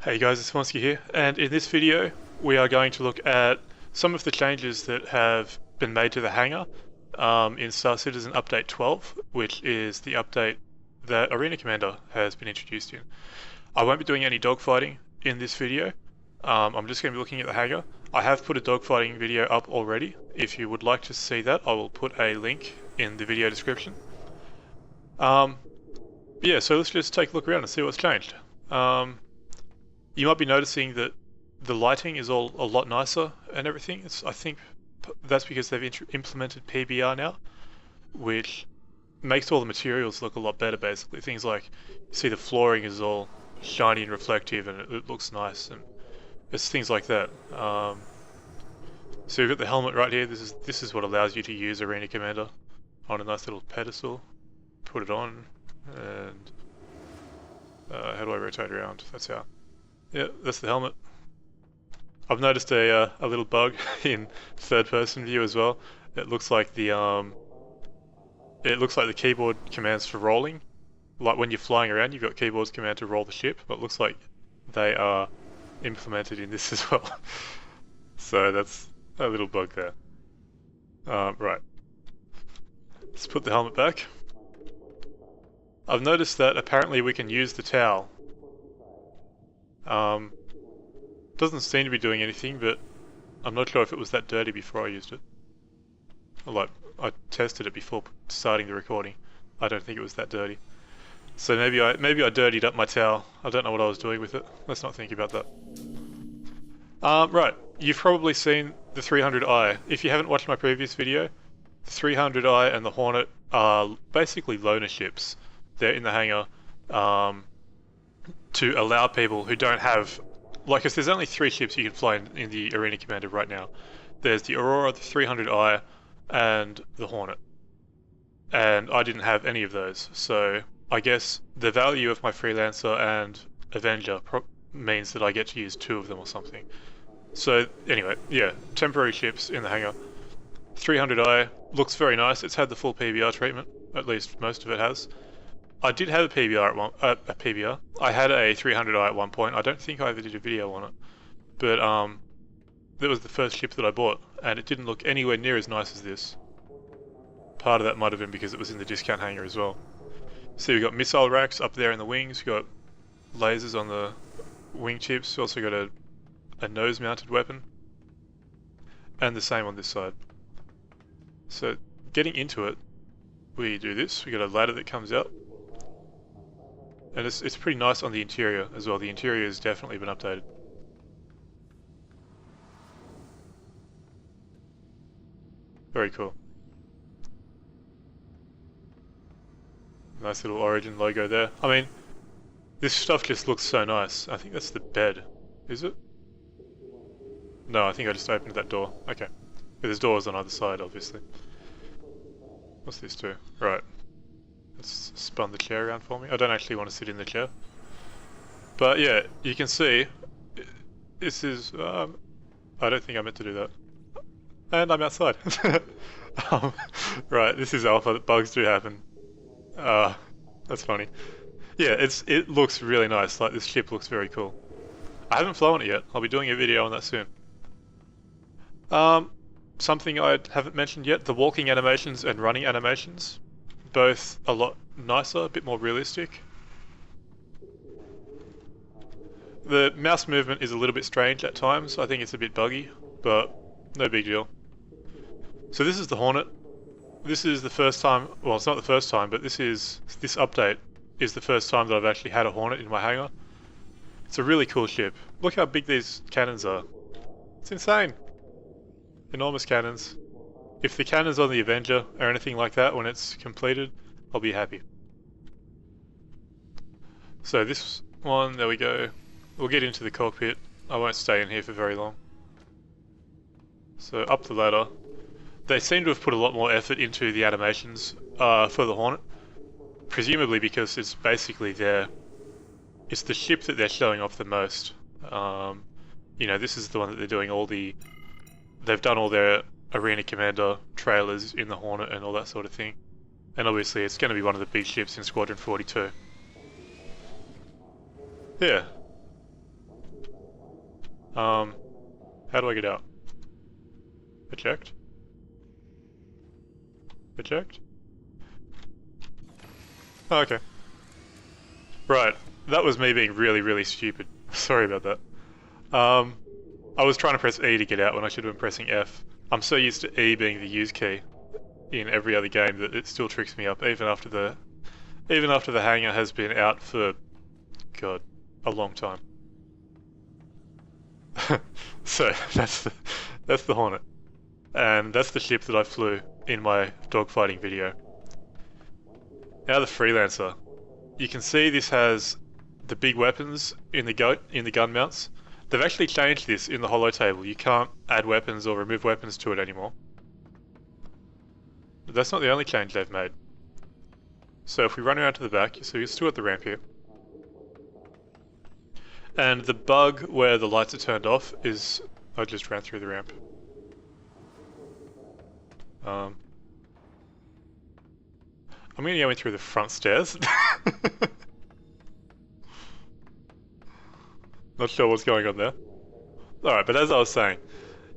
Hey guys, it's Vornskyr here, and in this video we are going to look at some of the changes that have been made to the hangar in Star Citizen Update 12, which is the update that Arena Commander has been introduced in. I won't be doing any dogfighting in this video. I'm just going to be looking at the hangar. I have put a dogfighting video up already. If you would like to see that, I will put a link in the video description. Yeah, so let's just take a look around and see what's changed. You might be noticing that the lighting is all a lot nicer and everything. I think that's because they've implemented PBR now, which makes all the materials look a lot better basically. Things like, you see the flooring is all shiny and reflective and it looks nice, and it's things like that. So you've got the helmet right here. This is what allows you to use Arena Commander on a nice little pedestal. Put it on, and how do I rotate around? That's how. Yeah, that's the helmet. I've noticed a little bug in third-person view as well. It looks like the keyboard commands for rolling. Like when you're flying around, you've got keyboard's command to roll the ship, but it looks like they are implemented in this as well. So that's a little bug there. Right. Let's put the helmet back. I've noticed that apparently we can use the towel. Doesn't seem to be doing anything, but I'm not sure if it was that dirty before I used it. Like, I tested it before starting the recording. I don't think it was that dirty. So maybe I dirtied up my towel. I don't know what I was doing with it. Let's not think about that. Right, you've probably seen the 300i. If you haven't watched my previous video, the 300i and the Hornet are basically loaner ships. They're in the hangar to allow people who don't have, like, if there's only 3 ships you can fly in the Arena Commander right now. There's the Aurora, the 300i, and the Hornet. And I didn't have any of those, so I guess the value of my Freelancer and Avenger means that I get to use 2 of them or something. So anyway, yeah, temporary ships in the hangar. 300i looks very nice. It's had the full PBR treatment, at least most of it has. I did have a PBR at PBR. I had a 300i at one point. I don't think I ever did a video on it, but that was the first ship that I bought, and it didn't look anywhere near as nice as this. Part of that might have been because it was in the discount hangar as well. So you've got missile racks up there in the wings. You've got lasers on the wing tips. You also got a nose-mounted weapon, and the same on this side. So getting into it, we do this. We got a ladder that comes out. And it's pretty nice on the interior as well. The interior has definitely been updated. Very cool. Nice little Origin logo there. I mean, this stuff just looks so nice. I think that's the bed. Is it? No, I think I just opened that door. Okay. There's doors on either side, obviously. What's this do? Right. It's spun the chair around for me. I don't actually want to sit in the chair. But yeah, you can see, this is, I don't think I meant to do that. And I'm outside. Right, this is alpha, bugs do happen. That's funny. Yeah, it looks really nice, like this ship looks very cool. I haven't flown it yet, I'll be doing a video on that soon. Something I haven't mentioned yet, the walking animations and running animations. Both a lot nicer, a bit more realistic. The mouse movement is a little bit strange at times. I think it's a bit buggy, but no big deal. So this is the Hornet. This is the first time, well, it's not the first time, but this update is the first time that I've actually had a Hornet in my hangar. It's a really cool ship. Look how big these cannons are. It's insane. Enormous cannons. If the cannons on the Avenger or anything like that when it's completed, I'll be happy. So this one, there we go. We'll get into the cockpit. I won't stay in here for very long. So up the ladder. They seem to have put a lot more effort into the animations for the Hornet. Presumably because it's basically it's the ship that they're showing off the most. You know, this is the one that they're doing they've done all their Arena Commander trailers in the Hornet and all that sort of thing. And obviously it's going to be one of the big ships in Squadron 42. Yeah. How do I get out? Eject? Eject? Oh, okay. Right. That was me being really, really stupid. Sorry about that. I was trying to press E to get out when I should have been pressing F. I'm so used to E being the use key in every other game that it still tricks me up, even after the hangar has been out for, God, a long time. So that's the Hornet, and that's the ship that I flew in my dogfighting video. Now the Freelancer. You can see this has the big weapons in the gun mounts. They've actually changed this in the holo table. You can't add weapons or remove weapons to it anymore. But that's not the only change they've made. So if we run around to the back, so you're still at the ramp here. And the bug where the lights are turned off is... I just ran through the ramp. I'm going to go in through the front stairs. Not sure what's going on there. Alright, but as I was saying,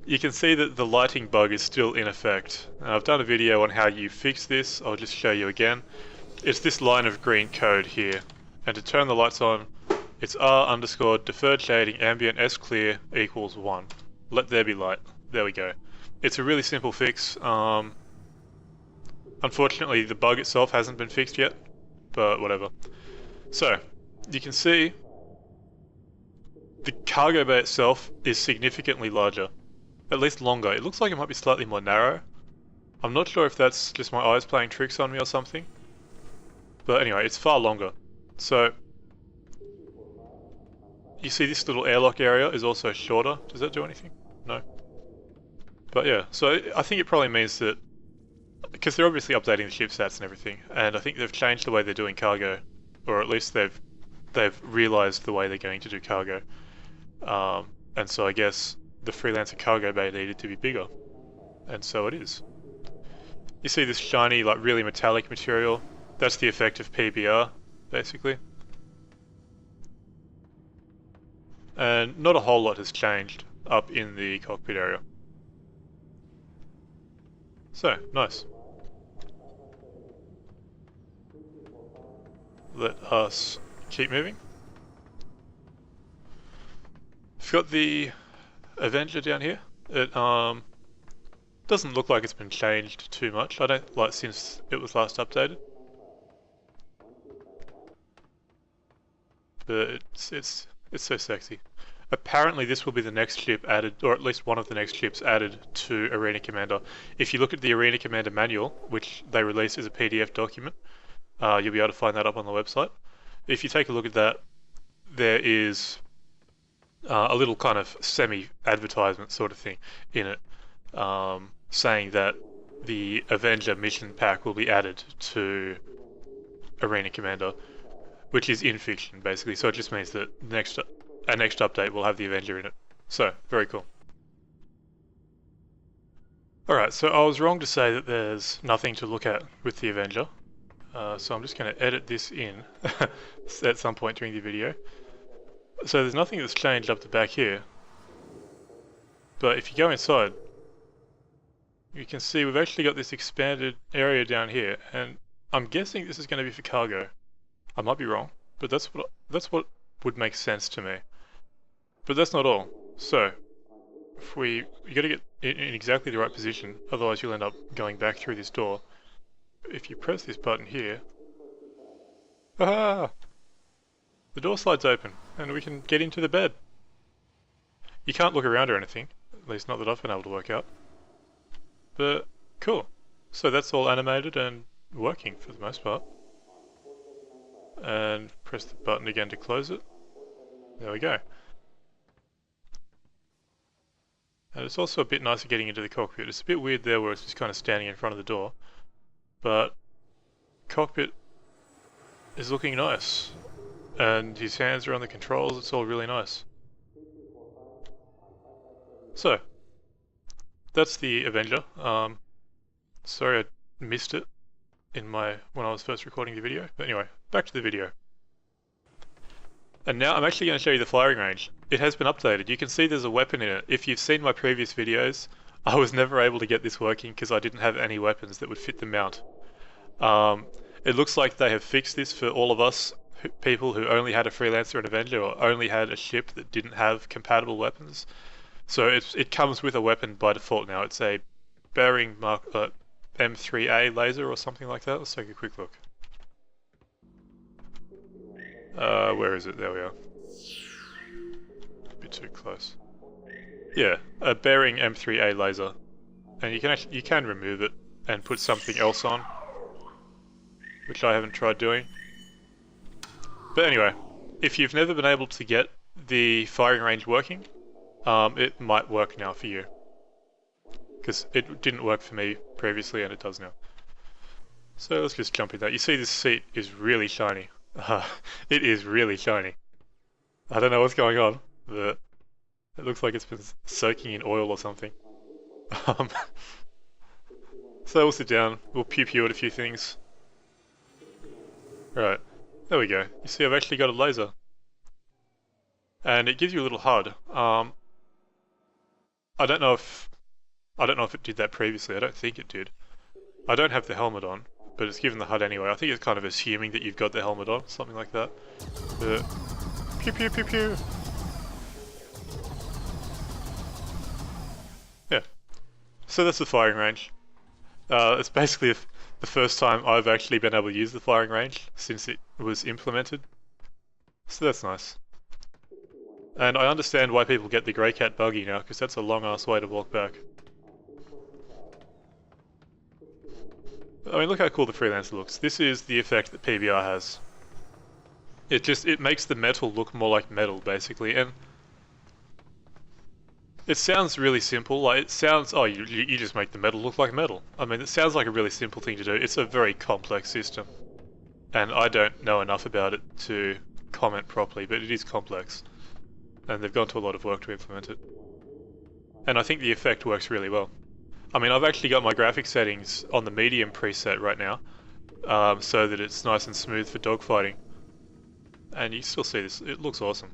you can see that the lighting bug is still in effect. I've done a video on how you fix this. I'll just show you again. It's this line of green code here. And to turn the lights on, it's R_deferred shading ambient S clear equals 1. Let there be light. There we go. It's a really simple fix. Unfortunately, the bug itself hasn't been fixed yet, but whatever. So, you can see the cargo bay itself is significantly larger. At least longer. It looks like it might be slightly more narrow. I'm not sure if that's just my eyes playing tricks on me or something. But anyway, it's far longer. So, you see this little airlock area is also shorter. Does that do anything? No. But yeah, so I think it probably means that, because they're obviously updating the ship stats and everything, and I think they've changed the way they're doing cargo, or at least they've realised the way they're going to do cargo. And so I guess the Freelancer cargo bay needed to be bigger, and so it is. You see this shiny, like really metallic material, that's the effect of PBR, basically. And not a whole lot has changed up in the cockpit area. So, nice. Let us keep moving. We've got the Avenger down here. It doesn't look like it's been changed too much. I don't like since it was last updated. But it's so sexy. Apparently this will be the next ship added, or at least one of the next ships added to Arena Commander. If you look at the Arena Commander manual, which they released as a PDF document, you'll be able to find that up on the website. If you take a look at that, there is a little kind of semi-advertisement sort of thing in it, saying that the Avenger mission pack will be added to Arena Commander, which is in fiction, basically. So it just means that our next update will have the Avenger in it. So, very cool. Alright, so I was wrong to say that there's nothing to look at with the Avenger. So I'm just going to edit this in at some point during the video. So there's nothing that's changed up the back here. But if you go inside, you can see we've actually got this expanded area down here, and I'm guessing this is going to be for cargo. I might be wrong, but that's what would make sense to me. But that's not all. So, you got to get in exactly the right position, otherwise you'll end up going back through this door. If you press this button here, ah, the door slides open, and we can get into the bed. You can't look around or anything, at least not that I've been able to work out. But cool. So that's all animated and working for the most part. And press the button again to close it. There we go. And it's also a bit nicer getting into the cockpit. It's a bit weird there where it's just kind of standing in front of the door. But cockpit is looking nice. And his hands are on the controls, it's all really nice. So, that's the Avenger. Sorry I missed it when I was first recording the video. But anyway, back to the video. And now I'm actually going to show you the firing range. It has been updated. You can see there's a weapon in it. If you've seen my previous videos, I was never able to get this working because I didn't have any weapons that would fit the mount. It looks like they have fixed this for all of us people who only had a Freelancer and Avenger or only had a ship that didn't have compatible weapons. So it comes with a weapon by default now. It's a bearing mark M3A laser or something like that. Let's take a quick look. Where is it? There we are. A bit too close. Yeah, a bearing M3A laser, and you can remove it and put something else on, which I haven't tried doing. But anyway, if you've never been able to get the firing range working, it might work now for you, because it didn't work for me previously and it does now. So let's just jump in that. You see this seat is really shiny. It is really shiny. I don't know what's going on, but it looks like it's been soaking in oil or something. So we'll sit down, we'll pew-pew at a few things. Right, there we go. You see I've actually got a laser. And it gives you a little HUD. I don't know if it did that previously. I don't think it did. I don't have the helmet on, but it's given the HUD anyway. I think it's kind of assuming that you've got the helmet on, something like that. But pew pew pew pew. Yeah. So that's the firing range. It's basically the first time I've actually been able to use the firing range since it was implemented. So that's nice. And I understand why people get the Grey Cat buggy now, because that's a long ass way to walk back. I mean, look how cool the Freelancer looks. This is the effect that PBR has. It makes the metal look more like metal, basically, and it sounds really simple. Like, it sounds, oh, you just make the metal look like metal. I mean, it sounds like a really simple thing to do. It's a very complex system, and I don't know enough about it to comment properly, but it is complex, and they've gone to a lot of work to implement it. And I think the effect works really well. I mean, I've actually got my graphic settings on the medium preset right now, so that it's nice and smooth for dogfighting. And you still see this, it looks awesome.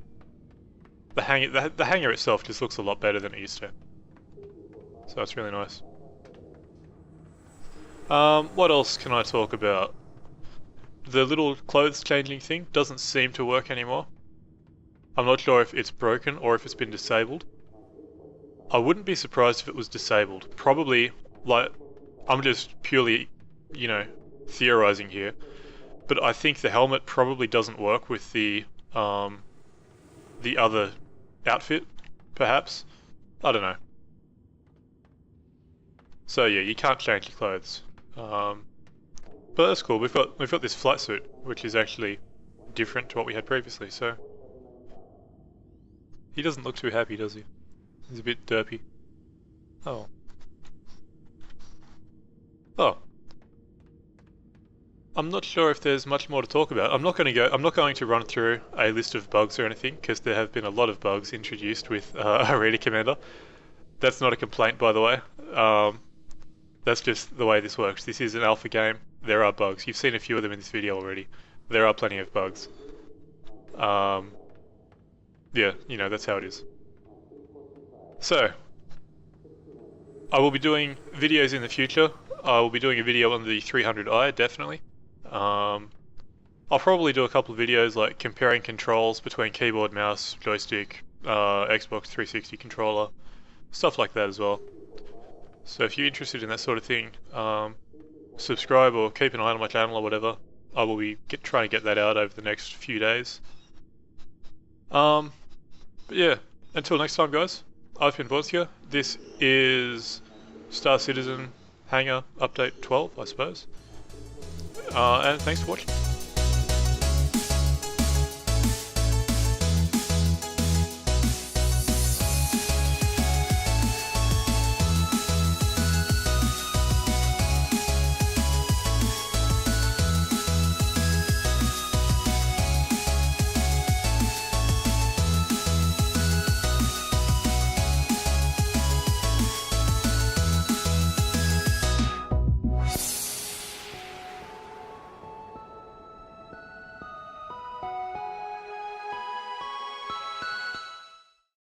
The hangar itself just looks a lot better than it used to. So it's really nice. What else can I talk about? The little clothes changing thing doesn't seem to work anymore. I'm not sure if it's broken or if it's been disabled. I wouldn't be surprised if it was disabled. Probably, like, I'm just purely, you know, theorizing here. But I think the helmet probably doesn't work with the other outfit, perhaps. I don't know. So yeah, you can't change your clothes. But that's cool. We've got this flight suit, which is actually different to what we had previously. So he doesn't look too happy, does he? He's a bit derpy. Oh. Oh. I'm not sure if there's much more to talk about. I'm not going to run through a list of bugs or anything, because there have been a lot of bugs introduced with Arena Commander. That's not a complaint, by the way. That's just the way this works. This is an alpha game. There are bugs. You've seen a few of them in this video already. There are plenty of bugs. Yeah, you know, that's how it is. So, I will be doing videos in the future. I will be doing a video on the 300i, definitely. I'll probably do a couple of videos like comparing controls between keyboard, mouse, joystick, Xbox 360 controller, stuff like that as well. So if you're interested in that sort of thing, subscribe or keep an eye on my channel or whatever. I will be trying to get that out over the next few days. But yeah, until next time, guys. I've been Vornskyr. This is Star Citizen Hangar Update 12, I suppose. And thanks for watching.